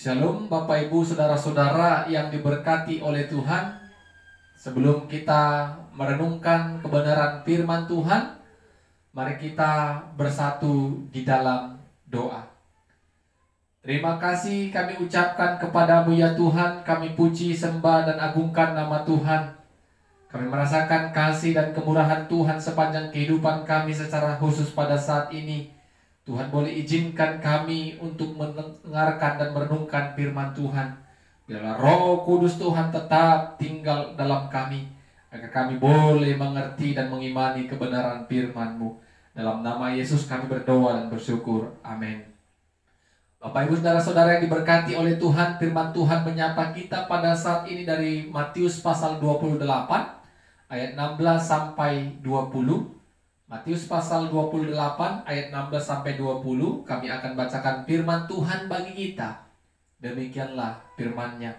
Shalom Bapak Ibu Saudara-saudara yang diberkati oleh Tuhan. Sebelum kita merenungkan kebenaran firman Tuhan, mari kita bersatu di dalam doa. Terima kasih kami ucapkan kepadamu ya Tuhan. Kami puji, sembah dan agungkan nama Tuhan. Kami merasakan kasih dan kemurahan Tuhan sepanjang kehidupan kami secara khusus pada saat ini. Tuhan boleh izinkan kami untuk mendengarkan dan merenungkan firman Tuhan. Biarlah Roh Kudus Tuhan tetap tinggal dalam kami, agar kami boleh mengerti dan mengimani kebenaran firman-Mu. Dalam nama Yesus kami berdoa dan bersyukur. Amin. Bapak Ibu Saudara-saudara yang diberkati oleh Tuhan, firman Tuhan menyapa kita pada saat ini dari Matius pasal 28 ayat 16 sampai 20. Matius pasal 28 ayat 16 sampai 20, kami akan bacakan firman Tuhan bagi kita. Demikianlah firman-Nya.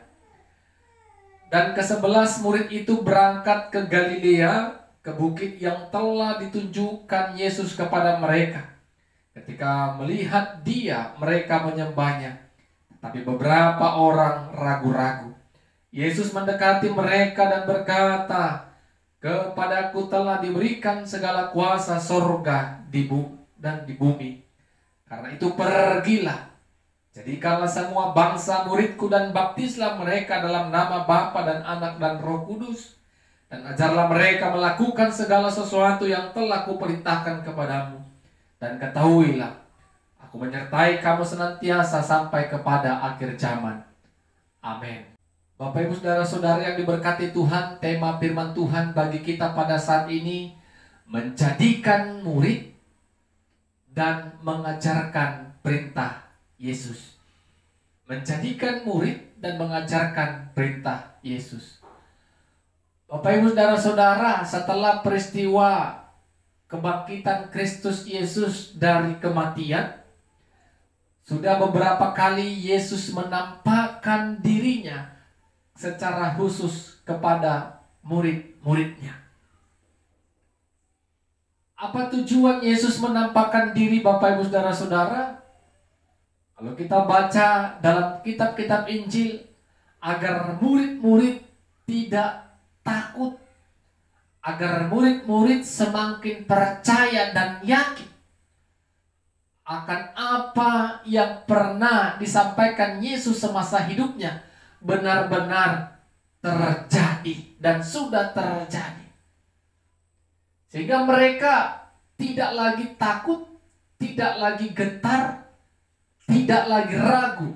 Dan ke-11 murid itu berangkat ke Galilea, ke bukit yang telah ditunjukkan Yesus kepada mereka. Ketika melihat Dia, mereka menyembahnya. Tapi beberapa orang ragu-ragu. Yesus mendekati mereka dan berkata, "Kepadaku telah diberikan segala kuasa sorga dan di bumi. Karena itu pergilah, jadikanlah semua bangsa muridku dan baptislah mereka dalam nama Bapa dan Anak dan Roh Kudus. Dan ajarlah mereka melakukan segala sesuatu yang telah kuperintahkan kepadamu. Dan ketahuilah, aku menyertai kamu senantiasa sampai kepada akhir zaman." Amin. Bapak Ibu Saudara-saudara yang diberkati Tuhan, tema firman Tuhan bagi kita pada saat ini menjadikan murid dan mengajarkan perintah Yesus. Menjadikan murid dan mengajarkan perintah Yesus. Bapak Ibu Saudara-saudara, setelah peristiwa kebangkitan Kristus Yesus dari kematian, sudah beberapa kali Yesus menampakkan dirinya secara khusus kepada murid-muridnya. Apa tujuan Yesus menampakkan diri, Bapak Ibu Saudara-saudara? Kalau kita baca dalam kitab-kitab Injil, agar murid-murid tidak takut, agar murid-murid semakin percaya dan yakin akan apa yang pernah disampaikan Yesus semasa hidupnya benar-benar terjadi dan sudah terjadi. Sehingga mereka tidak lagi takut, tidak lagi getar, tidak lagi ragu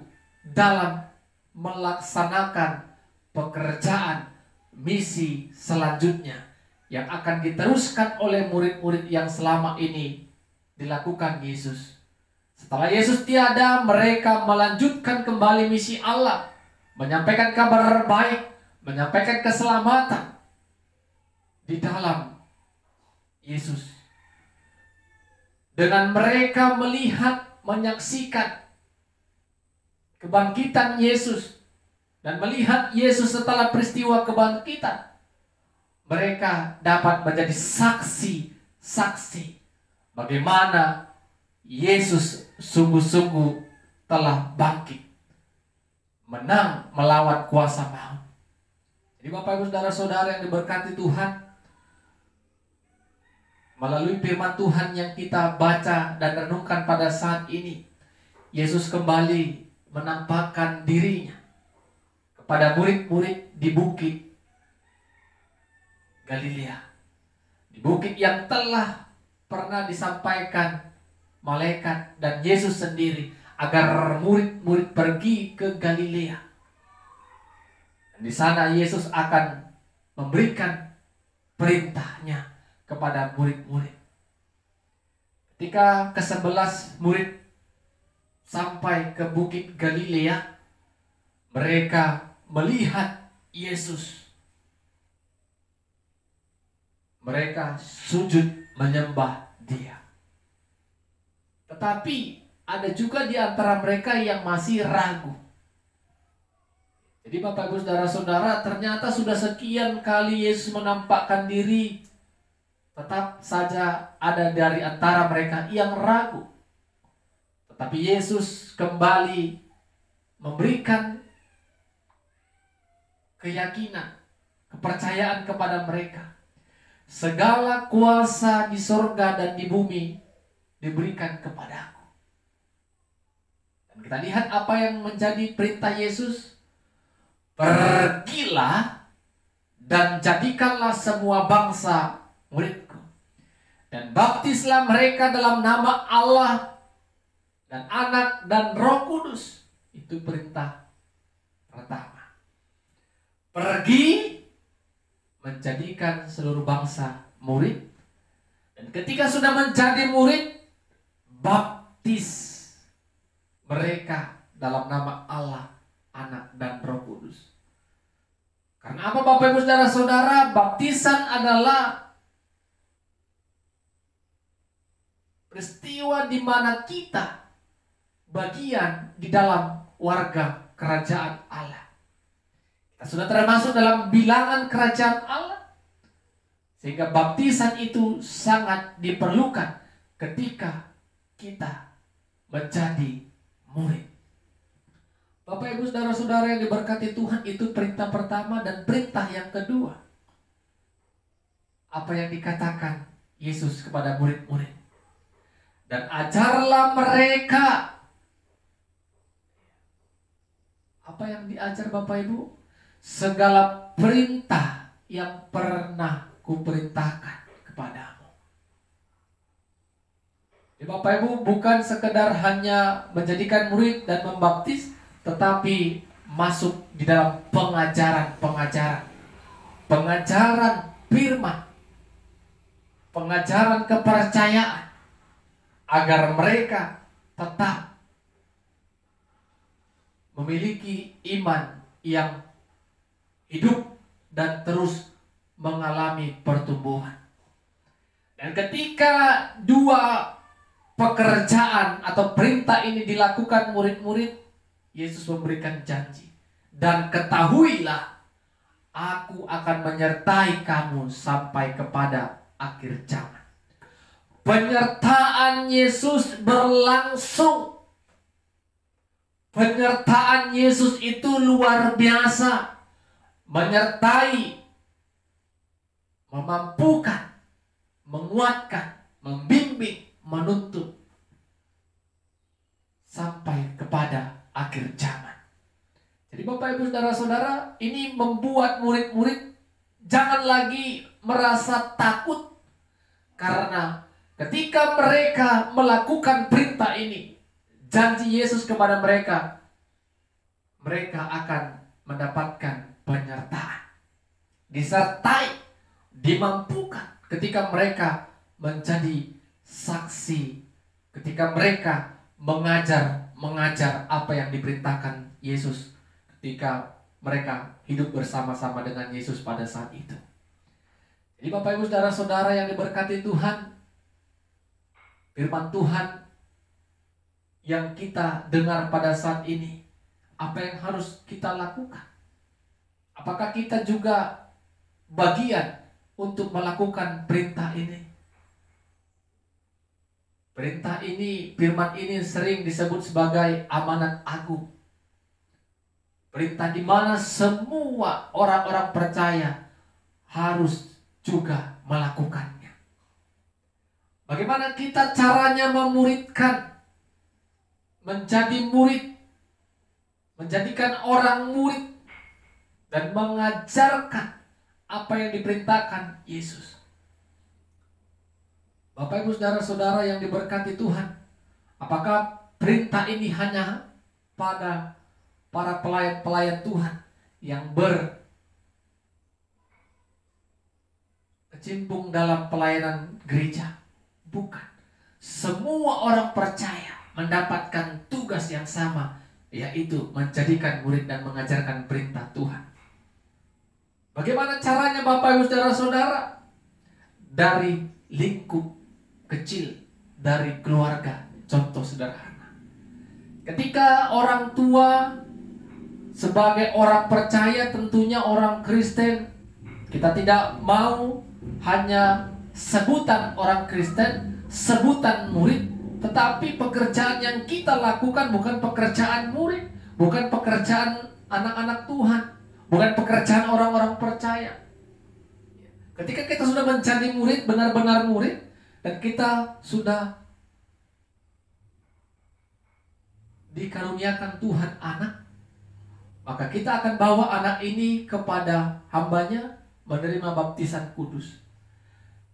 dalam melaksanakan pekerjaan misi selanjutnya yang akan diteruskan oleh murid-murid yang selama ini dilakukan Yesus. Setelah Yesus tiada, mereka melanjutkan kembali misi Allah, menyampaikan kabar baik, menyampaikan keselamatan di dalam Yesus. Dengan mereka melihat, menyaksikan kebangkitan Yesus dan melihat Yesus setelah peristiwa kebangkitan, mereka dapat menjadi saksi-saksi bagaimana Yesus sungguh-sungguh telah bangkit, menang melawan kuasa maut. Jadi Bapak Ibu Saudara-saudara yang diberkati Tuhan, melalui firman Tuhan yang kita baca dan renungkan pada saat ini, Yesus kembali menampakkan dirinya kepada murid-murid di bukit Galilea, di bukit yang telah pernah disampaikan malaikat dan Yesus sendiri agar murid-murid pergi ke Galilea. Dan di sana Yesus akan memberikan perintahnya kepada murid-murid. Ketika ke-11 murid sampai ke bukit Galilea, mereka melihat Yesus. Mereka sujud menyembah Dia. Tetapi ada juga di antara mereka yang masih ragu. Jadi Bapak Ibu Saudara-saudara, ternyata sudah sekian kali Yesus menampakkan diri, tetap saja ada dari antara mereka yang ragu. Tetapi Yesus kembali memberikan keyakinan, kepercayaan kepada mereka. Segala kuasa di sorga dan di bumi diberikan kepadaku. Dan kita lihat apa yang menjadi perintah Yesus. Pergilah dan jadikanlah semua bangsa muridku, dan baptislah mereka dalam nama Allah dan Anak dan Roh Kudus. Itu perintah pertama. Pergi menjadikan seluruh bangsa murid, dan ketika sudah menjadi murid, baptis mereka dalam nama Allah, Anak dan Roh Kudus. Karena apa Bapak Ibu Saudara-saudara? Baptisan adalah peristiwa di mana kita bagian di dalam warga kerajaan Allah. Kita sudah termasuk dalam bilangan kerajaan Allah. Sehingga baptisan itu sangat diperlukan ketika kita menjadi murid. Bapak Ibu Saudara-saudara yang diberkati Tuhan, itu perintah pertama. Dan perintah yang kedua, apa yang dikatakan Yesus kepada murid-murid. Dan ajarlah mereka. Apa yang diajar Bapak Ibu? Segala perintah yang pernah kuperintahkan kepadamu. Jadi Bapak Ibu bukan sekedar hanya menjadikan murid dan membaptis, tetapi masuk di dalam pengajaran firman, pengajaran kepercayaan, agar mereka tetap memiliki iman yang hidup dan terus mengalami pertumbuhan. Dan ketika dua pekerjaan atau perintah ini dilakukan murid-murid, Yesus memberikan janji. Dan ketahuilah, aku akan menyertai kamu sampai kepada akhir zaman. Penyertaan Yesus berlangsung. Penyertaan Yesus itu luar biasa. Menyertai, memampukan, menguatkan, membimbing, menuntun sampai kepada akhir zaman. Jadi Bapak Ibu Saudara-saudara, ini membuat murid-murid jangan lagi merasa takut, karena ketika mereka melakukan perintah ini, janji Yesus kepada mereka, mereka akan mendapatkan penyertaan, disertai, dimampukan ketika mereka menjadi saksi, ketika mereka mengajar apa yang diperintahkan Yesus ketika mereka hidup bersama-sama dengan Yesus pada saat itu. Jadi Bapak Ibu Saudara-saudara yang diberkati Tuhan, firman Tuhan yang kita dengar pada saat ini, apa yang harus kita lakukan? Apakah kita juga bagian untuk melakukan perintah ini? Perintah ini, firman ini sering disebut sebagai amanat agung. Perintah di mana semua orang-orang percaya harus juga melakukannya. Bagaimana kita caranya memuridkan, menjadi murid, menjadikan orang murid, dan mengajarkan apa yang diperintahkan Yesus. Bapak Ibu Saudara-saudara yang diberkati Tuhan, apakah perintah ini hanya pada para pelayan-pelayan Tuhan yang berkecimpung dalam pelayanan gereja? Bukan. Semua orang percaya mendapatkan tugas yang sama, yaitu menjadikan murid dan mengajarkan perintah Tuhan. Bagaimana caranya Bapak Ibu Saudara-saudara? Dari lingkup kecil, dari keluarga. Contoh sederhana, ketika orang tua sebagai orang percaya, tentunya orang Kristen, kita tidak mau hanya sebutan orang Kristen, sebutan murid, tetapi pekerjaan yang kita lakukan bukan pekerjaan murid, bukan pekerjaan anak-anak Tuhan, bukan pekerjaan orang-orang percaya. Ketika kita sudah menjadi murid, benar-benar murid, dan kita sudah dikaruniakan Tuhan anak, maka kita akan bawa anak ini kepada hambanya menerima baptisan kudus.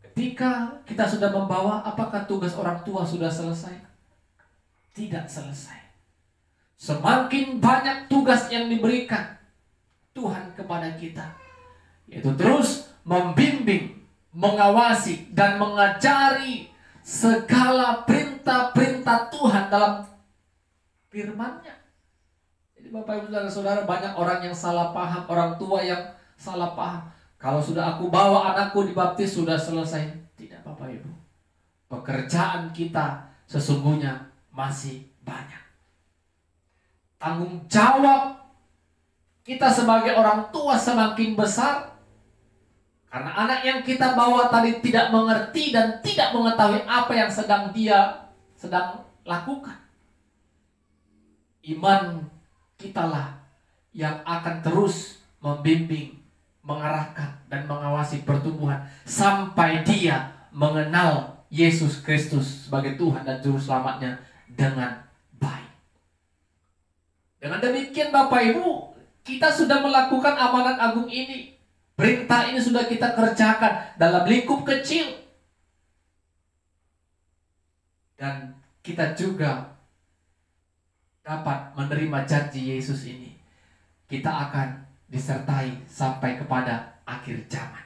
Ketika kita sudah membawa, apakah tugas orang tua sudah selesai? Tidak selesai. Semakin banyak tugas yang diberikan Tuhan kepada kita, yaitu terus membimbing, mengawasi, dan mengajari segala perintah-perintah Tuhan dalam firman-Nya. Jadi Bapak Ibu Saudara-saudara, banyak orang yang salah paham, orang tua yang salah paham. Kalau sudah aku bawa anakku dibaptis sudah selesai. Tidak Bapak Ibu. Pekerjaan kita sesungguhnya masih banyak. Tanggung jawab kita sebagai orang tua semakin besar, karena anak yang kita bawa tadi tidak mengerti dan tidak mengetahui apa yang sedang lakukan. Iman kitalah yang akan terus membimbing, mengarahkan, dan mengawasi pertumbuhan sampai dia mengenal Yesus Kristus sebagai Tuhan dan Juru Selamatnya dengan baik. Dengan demikian Bapak Ibu, kita sudah melakukan amanat agung ini. Perintah ini sudah kita kerjakan dalam lingkup kecil. Dan kita juga dapat menerima janji Yesus ini. Kita akan disertai sampai kepada akhir zaman.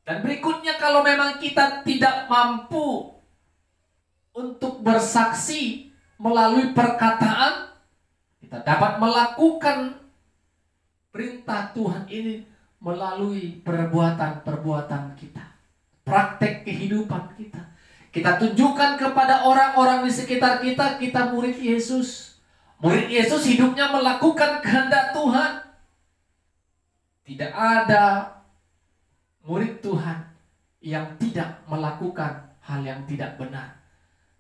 Dan berikutnya, kalau memang kita tidak mampu untuk bersaksi melalui perkataan, kita dapat melakukan perintah Tuhan ini melalui perbuatan-perbuatan kita, praktek kehidupan kita. Kita tunjukkan kepada orang-orang di sekitar kita, kita murid Yesus. Murid Yesus hidupnya melakukan kehendak Tuhan. Tidak ada murid Tuhan yang tidak melakukan hal yang tidak benar.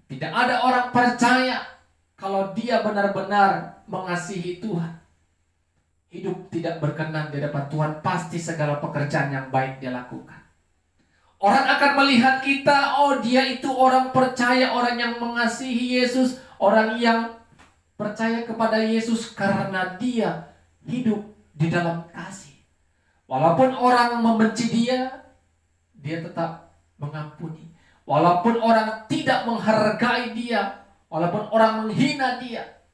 Tidak ada orang percaya kalau dia benar-benar mengasihi Tuhan, hidup tidak berkenan di hadapan Tuhan, pasti segala pekerjaan yang baik dia lakukan. Orang akan melihat kita, oh dia itu orang percaya, orang yang mengasihi Yesus, orang yang percaya kepada Yesus karena dia hidup di dalam kasih. Walaupun orang membenci dia, dia tetap mengampuni. Walaupun orang tidak menghargai dia, walaupun orang menghina dia,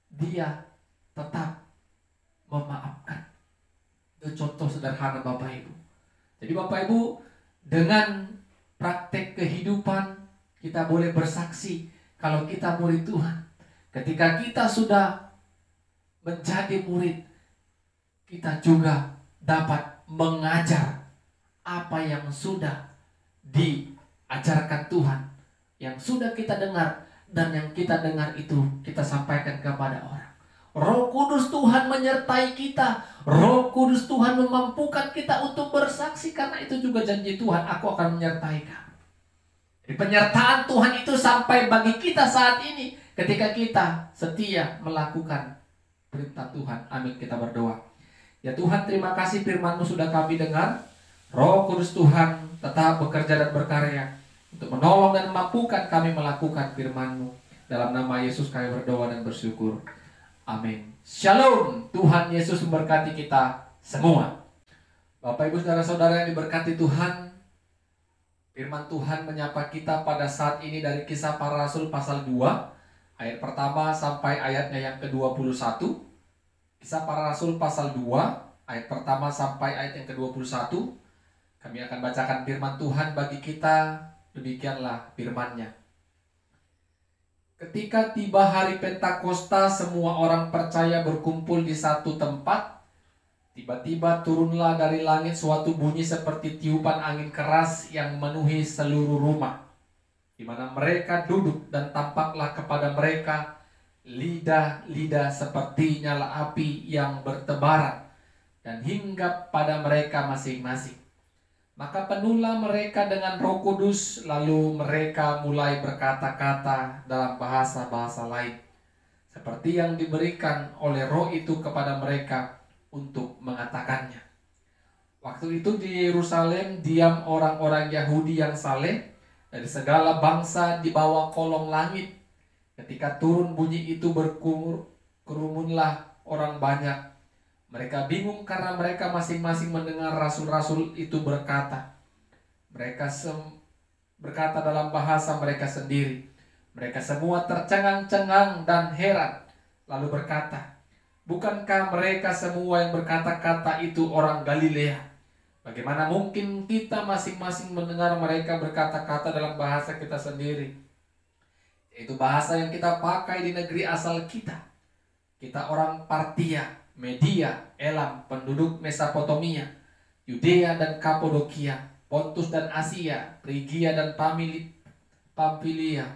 dia tetap memaafkan. Itu contoh sederhana Bapak Ibu. Jadi Bapak Ibu, dengan praktek kehidupan kita boleh bersaksi kalau kita murid Tuhan. Ketika kita sudah menjadi murid, kita juga dapat mengajar apa yang sudah diajarkan Tuhan, yang sudah kita dengar, dan yang kita dengar itu kita sampaikan kepada orang. Roh Kudus Tuhan menyertai kita. Roh Kudus Tuhan memampukan kita untuk bersaksi, karena itu juga janji Tuhan, aku akan menyertai kamu. Jadi penyertaan Tuhan itu sampai bagi kita saat ini ketika kita setia melakukan perintah Tuhan. Amin, kita berdoa. Ya Tuhan, terima kasih firman-Mu sudah kami dengar. Roh Kudus Tuhan tetap bekerja dan berkarya untuk menolong dan memampukan kami melakukan firman-Mu. Dalam nama Yesus kami berdoa dan bersyukur. Amin. Shalom. Tuhan Yesus memberkati kita semua. Bapak Ibu saudara-saudara yang diberkati Tuhan, firman Tuhan menyapa kita pada saat ini dari Kisah Para Rasul pasal 2 ayat pertama sampai ayatnya yang ke-21. Kisah Para Rasul pasal 2 ayat pertama sampai ayat yang ke-21. Kami akan bacakan firman Tuhan bagi kita. Demikianlah firman-Nya. Ketika tiba hari Pentakosta, semua orang percaya berkumpul di satu tempat. Tiba-tiba turunlah dari langit suatu bunyi seperti tiupan angin keras yang memenuhi seluruh rumah, di mana mereka duduk, dan tampaklah kepada mereka lidah-lidah seperti nyala api yang bertebaran dan hinggap pada mereka masing-masing. Maka penuhlah mereka dengan Roh Kudus, lalu mereka mulai berkata-kata dalam bahasa-bahasa lain seperti yang diberikan oleh Roh itu kepada mereka untuk mengatakannya. Waktu itu di Yerusalem diam orang-orang Yahudi yang saleh dari segala bangsa di bawah kolong langit. Ketika turun bunyi itu berkerumunlah orang banyak. Mereka bingung karena mereka masing-masing mendengar rasul-rasul itu berkata. Mereka berkata dalam bahasa mereka sendiri. Mereka semua tercengang-cengang dan heran, lalu berkata, bukankah mereka semua yang berkata-kata itu orang Galilea? Bagaimana mungkin kita masing-masing mendengar mereka berkata-kata dalam bahasa kita sendiri? Itu bahasa yang kita pakai di negeri asal kita. Kita orang Partia, Media, Elam, penduduk Mesopotamia, Yudea dan Kapadokia, Pontus dan Asia, Frigia dan Pamfilia,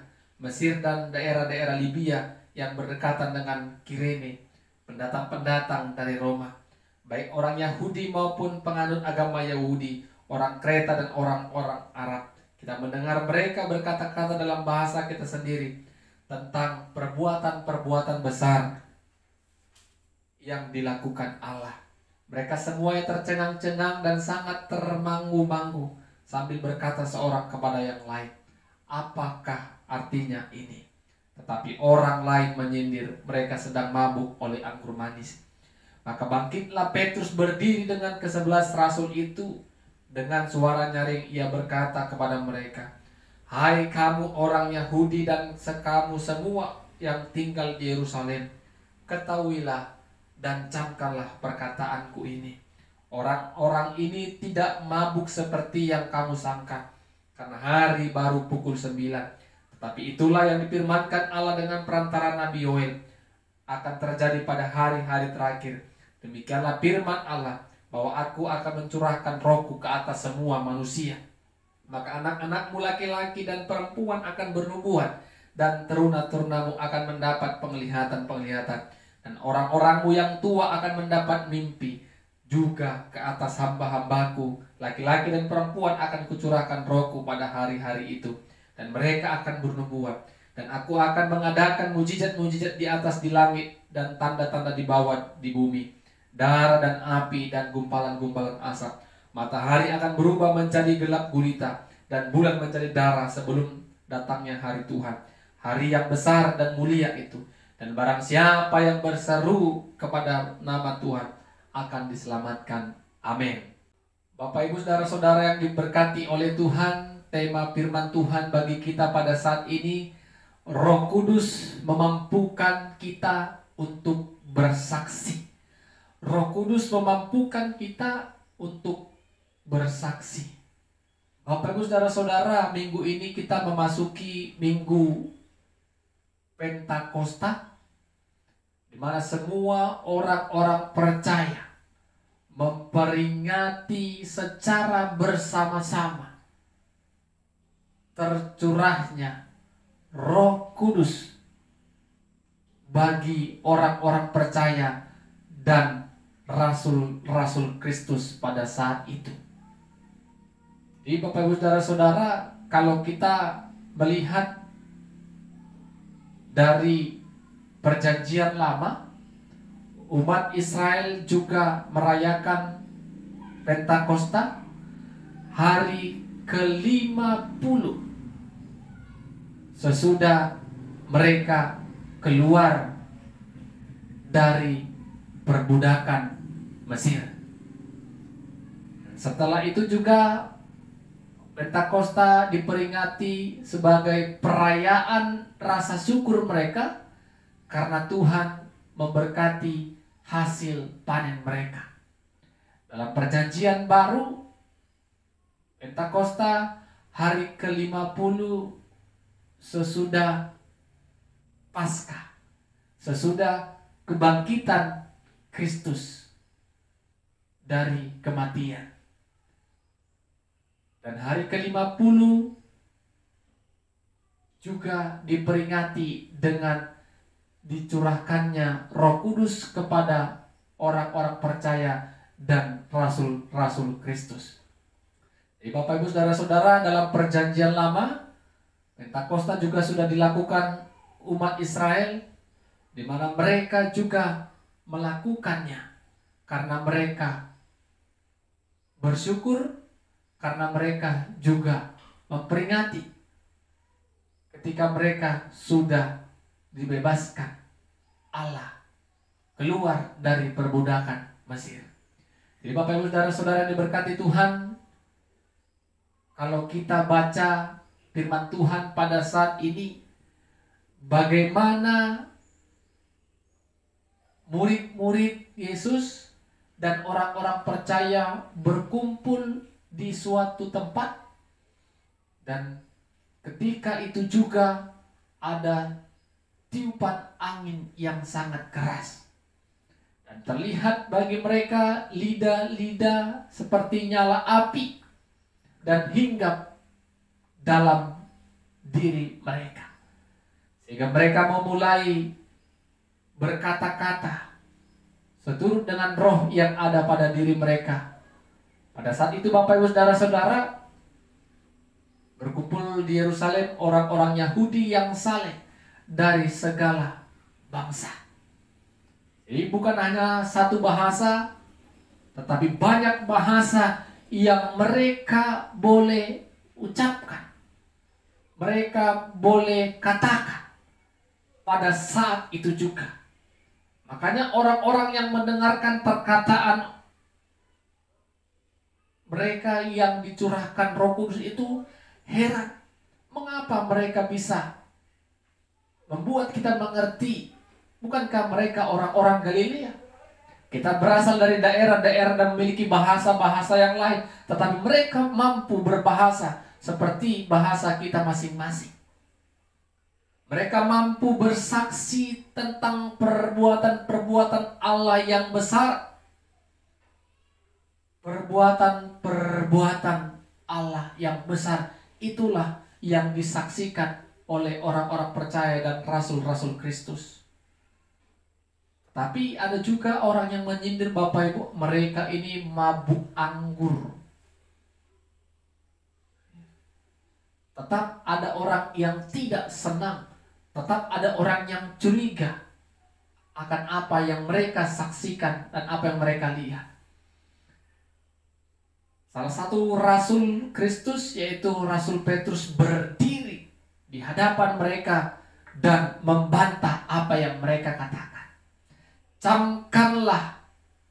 Mesir dan daerah-daerah Libya yang berdekatan dengan Kirene, pendatang-pendatang dari Roma, baik orang Yahudi maupun penganut agama Yahudi, orang Kreta dan orang-orang Arab. Kita mendengar mereka berkata-kata dalam bahasa kita sendiri tentang perbuatan-perbuatan besar yang dilakukan Allah. Mereka semuanya tercengang-cengang dan sangat termangu-mangu sambil berkata seorang kepada yang lain, apakah artinya ini? Tetapi orang lain menyindir, mereka sedang mabuk oleh anggur manis. Maka bangkitlah Petrus berdiri dengan ke-11 rasul itu. Dengan suara nyaring ia berkata kepada mereka, hai kamu orang Yahudi dan kamu semua yang tinggal di Yerusalem, ketahuilah dan camkanlah perkataanku ini. Orang-orang ini tidak mabuk seperti yang kamu sangka, karena hari baru pukul 9. Tetapi itulah yang difirmankan Allah dengan perantara Nabi Yoel akan terjadi pada hari-hari terakhir. Demikianlah firman Allah, bahwa aku akan mencurahkan rohku ke atas semua manusia. Maka anak-anakmu laki-laki dan perempuan akan bernubuat, dan teruna-terunamu akan mendapat penglihatan-penglihatan, dan orang-orangmu yang tua akan mendapat mimpi. Juga ke atas hamba-hambaku laki-laki dan perempuan akan kucurahkan rohku pada hari-hari itu, dan mereka akan bernubuat. Dan aku akan mengadakan mujizat-mujizat di atas di langit dan tanda-tanda di bawah di bumi, darah dan api dan gumpalan-gumpalan asap. Matahari akan berubah menjadi gelap gulita dan bulan menjadi darah sebelum datangnya hari Tuhan, hari yang besar dan mulia itu. Dan barang siapa yang berseru kepada nama Tuhan akan diselamatkan. Amin. Bapak Ibu saudara-saudara yang diberkati oleh Tuhan, tema firman Tuhan bagi kita pada saat ini, Roh Kudus memampukan kita untuk bersaksi. Roh Kudus memampukan kita untuk bersaksi. Bapak Ibu saudara-saudara, minggu ini kita memasuki minggu Pentakosta, di mana semua orang-orang percaya memperingati secara bersama-sama tercurahnya Roh Kudus bagi orang-orang percaya dan rasul-rasul Kristus pada saat itu. Jadi Bapak Ibu saudara-saudara, kalau kita melihat dari Perjanjian Lama, umat Israel juga merayakan Pentakosta hari ke-50 sesudah mereka keluar dari perbudakan Mesir. Setelah itu juga Pentakosta diperingati sebagai perayaan rasa syukur mereka karena Tuhan memberkati hasil panen mereka. Dalam Perjanjian Baru, Pentakosta hari ke-50 sesudah Paskah, sesudah kebangkitan Kristus dari kematian. Dan hari ke-50 juga diperingati dengan dicurahkannya Roh Kudus kepada orang-orang percaya dan rasul-rasul Kristus. Jadi Bapak Ibu saudara-saudara, dalam Perjanjian Lama, Pentakosta juga sudah dilakukan umat Israel di mana mereka juga melakukannya karena mereka bersyukur, karena mereka juga memperingati ketika mereka sudah dibebaskan Allah keluar dari perbudakan Mesir. Jadi Bapak Ibu saudara-saudara yang diberkati Tuhan, kalau kita baca firman Tuhan pada saat ini, bagaimana murid-murid Yesus dan orang-orang percaya berkumpul di suatu tempat, dan ketika itu juga ada tiupan angin yang sangat keras, dan terlihat bagi mereka lidah-lidah seperti nyala api dan hinggap dalam diri mereka, sehingga mereka memulai berkata-kata seturut dengan roh yang ada pada diri mereka. Pada saat itu Bapak Ibu saudara-saudara, berkumpul di Yerusalem orang-orang Yahudi yang saleh dari segala bangsa. Jadi bukan hanya satu bahasa, tetapi banyak bahasa yang mereka boleh ucapkan, mereka boleh katakan pada saat itu juga. Makanya orang-orang yang mendengarkan perkataan mereka yang dicurahkan Roh Kudus itu heran. Mengapa mereka bisa membuat kita mengerti? Bukankah mereka orang-orang Galilea? Kita berasal dari daerah-daerah dan memiliki bahasa-bahasa yang lain, tetapi mereka mampu berbahasa seperti bahasa kita masing-masing. Mereka mampu bersaksi tentang perbuatan-perbuatan Allah yang besar. Perbuatan-perbuatan Allah yang besar itulah yang disaksikan oleh orang-orang percaya dan rasul-rasul Kristus. Tapi ada juga orang yang menyindir Bapak Ibu, mereka ini mabuk anggur. Tetap ada orang yang tidak senang, tetap ada orang yang curiga akan apa yang mereka saksikan dan apa yang mereka lihat. Salah satu rasul Kristus, yaitu Rasul Petrus, berdiri di hadapan mereka dan membantah apa yang mereka katakan. Camkanlah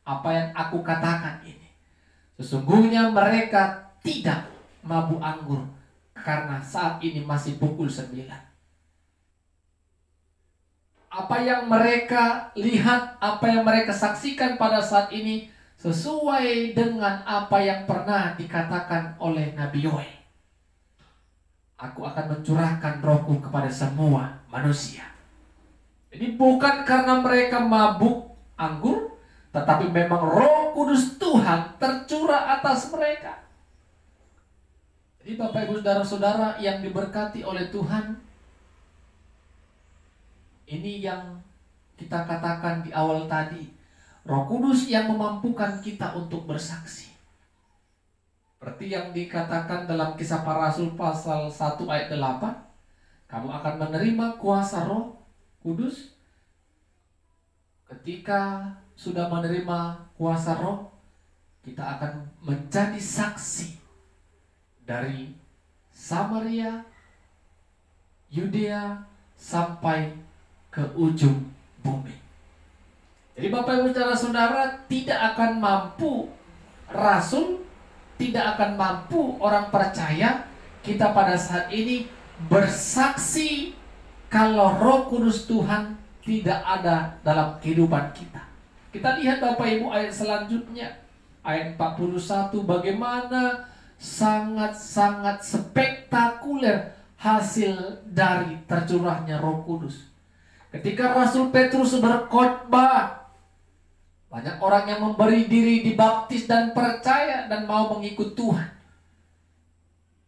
apa yang aku katakan ini. Sesungguhnya mereka tidak mabuk anggur, karena saat ini masih pukul 9. Apa yang mereka lihat, apa yang mereka saksikan pada saat ini sesuai dengan apa yang pernah dikatakan oleh Nabi Yoel. Aku akan mencurahkan rohku kepada semua manusia. Jadi bukan karena mereka mabuk anggur, tetapi memang Roh Kudus Tuhan tercurah atas mereka. Jadi Bapak Ibu saudara-saudara yang diberkati oleh Tuhan, ini yang kita katakan di awal tadi, Roh Kudus yang memampukan kita untuk bersaksi. Seperti yang dikatakan dalam Kisah Para Rasul pasal 1 ayat 8, kamu akan menerima kuasa Roh Kudus. Ketika sudah menerima kuasa Roh, kita akan menjadi saksi dari Samaria, Yudea, sampai ke ujung bumi. Jadi Bapak Ibu saudara-saudara, tidak akan mampu rasul, tidak akan mampu orang percaya kita pada saat ini bersaksi kalau Roh Kudus Tuhan tidak ada dalam kehidupan kita. Kita lihat Bapak Ibu ayat selanjutnya, ayat 41, bagaimana sangat-sangat spektakuler hasil dari tercurahnya Roh Kudus. Ketika Rasul Petrus berkhotbah, banyak orang yang memberi diri dibaptis dan percaya dan mau mengikut Tuhan.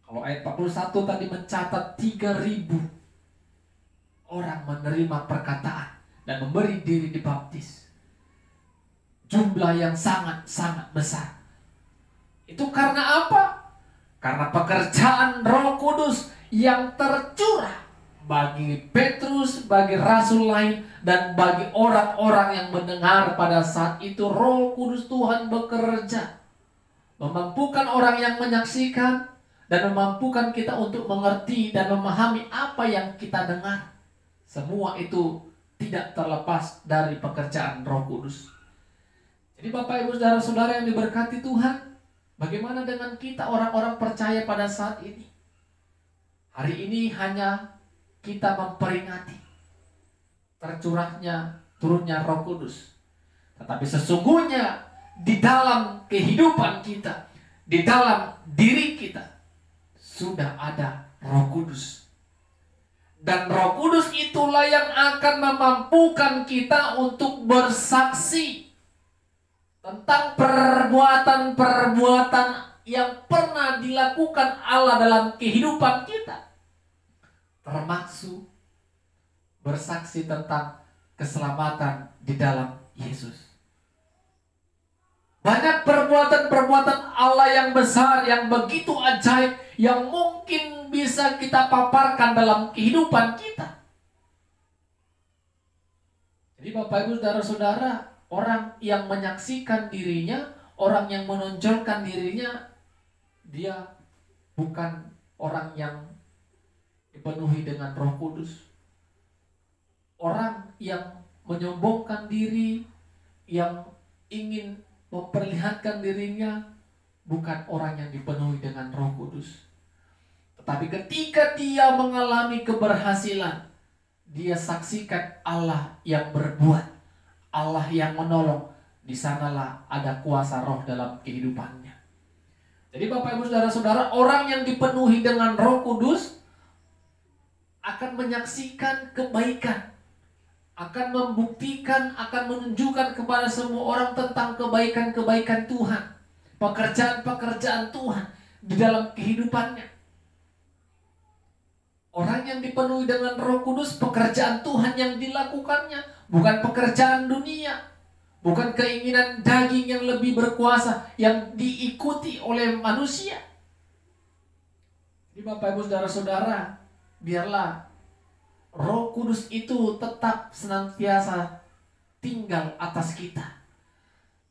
Kalau ayat 41 tadi mencatat 3.000 orang menerima perkataan dan memberi diri dibaptis. Jumlah yang sangat-sangat besar. Itu karena apa? Karena pekerjaan Roh Kudus yang tercurah bagi Petrus, bagi rasul lain, dan bagi orang-orang yang mendengar pada saat itu. Roh Kudus Tuhan bekerja, memampukan orang yang menyaksikan, dan memampukan kita untuk mengerti dan memahami apa yang kita dengar. Semua itu tidak terlepas dari pekerjaan Roh Kudus. Jadi Bapak Ibu Saudara-saudara yang diberkati Tuhan, bagaimana dengan kita orang-orang percaya pada saat ini? Hari ini hanya kita memperingati turunnya Roh Kudus. Tetapi sesungguhnya di dalam kehidupan kita, di dalam diri kita, sudah ada Roh Kudus. Dan Roh Kudus itulah yang akan memampukan kita untuk bersaksi tentang perbuatan-perbuatan yang pernah dilakukan Allah dalam kehidupan kita. Termasuk bersaksi tentang keselamatan di dalam Yesus. Banyak perbuatan-perbuatan Allah yang besar, yang begitu ajaib, yang mungkin bisa kita paparkan dalam kehidupan kita. Jadi Bapak Ibu Saudara-saudara, orang yang menyaksikan dirinya, orang yang menonjolkan dirinya, dia bukan orang yang dipenuhi dengan Roh Kudus. Orang yang menyombongkan diri, yang ingin memperlihatkan dirinya, bukan orang yang dipenuhi dengan Roh Kudus. Tetapi ketika dia mengalami keberhasilan, dia saksikan Allah yang berbuat, Allah yang menolong. Di sanalah ada kuasa Roh dalam kehidupannya. Jadi Bapak Ibu Saudara-saudara, orang yang dipenuhi dengan Roh Kudus akan menyaksikan kebaikan, akan membuktikan, akan menunjukkan kepada semua orang tentang kebaikan-kebaikan Tuhan, pekerjaan-pekerjaan Tuhan di dalam kehidupannya. Orang yang dipenuhi dengan Roh Kudus, pekerjaan Tuhan yang dilakukannya, bukan pekerjaan dunia, bukan keinginan daging yang lebih berkuasa yang diikuti oleh manusia. Jadi Bapak Ibu Saudara-saudara, biarlah Roh Kudus itu tetap senantiasa tinggal atas kita.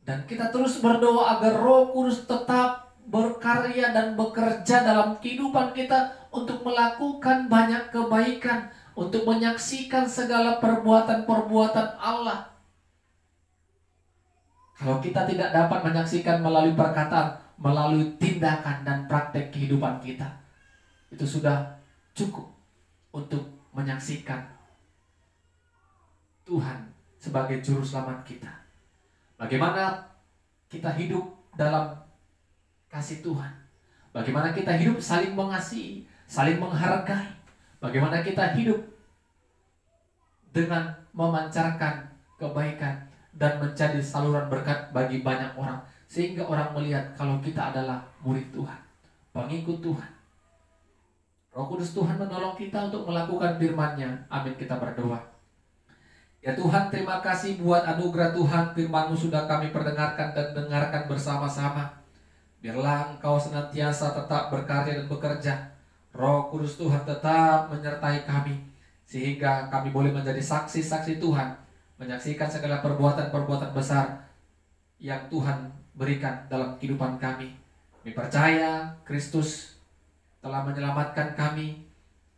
Dan kita terus berdoa agar Roh Kudus tetap berkarya dan bekerja dalam kehidupan kita untuk melakukan banyak kebaikan, untuk menyaksikan segala perbuatan-perbuatan Allah. Kalau kita tidak dapat menyaksikan melalui perkataan, melalui tindakan dan praktek kehidupan kita, itu sudah cukup untuk menyaksikan Tuhan sebagai juru selamat kita. Bagaimana kita hidup dalam kasih Tuhan, bagaimana kita hidup saling mengasihi, saling menghargai, bagaimana kita hidup dengan memancarkan kebaikan dan menjadi saluran berkat bagi banyak orang, sehingga orang melihat kalau kita adalah murid Tuhan, pengikut Tuhan. Roh Kudus Tuhan menolong kita untuk melakukan firman-Nya. Amin, kita berdoa. Ya Tuhan, terima kasih buat anugerah Tuhan, firman-Mu sudah kami perdengarkan dan dengarkan bersama-sama. Biarlah Engkau senantiasa tetap berkarya dan bekerja. Roh Kudus Tuhan tetap menyertai kami, sehingga kami boleh menjadi saksi-saksi Tuhan, menyaksikan segala perbuatan-perbuatan besar yang Tuhan berikan dalam kehidupan kami. Kami percaya Kristus telah menyelamatkan kami.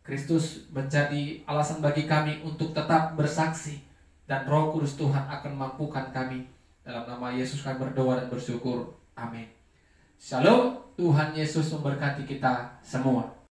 Kristus menjadi alasan bagi kami untuk tetap bersaksi, dan Roh Kudus Tuhan akan mampukan kami. Dalam nama Yesus kami berdoa dan bersyukur. Amin. Shalom. Tuhan Yesus memberkati kita semua.